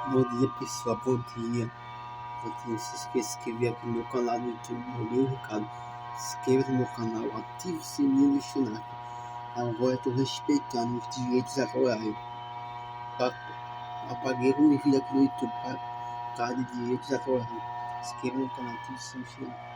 Bom dia, pessoal. Bom dia. Bom dia. Não se esqueça de se inscrever aqui no meu canal no YouTube. Mandei um recado. Se inscreva no meu canal, ative o sininho do Shunak. Agora eu estou respeitando os direitos autorais. Apaguei o vídeo aqui no YouTube para causa de direitos autorais. Se inscreva no canal, ative o sininho do Shunak.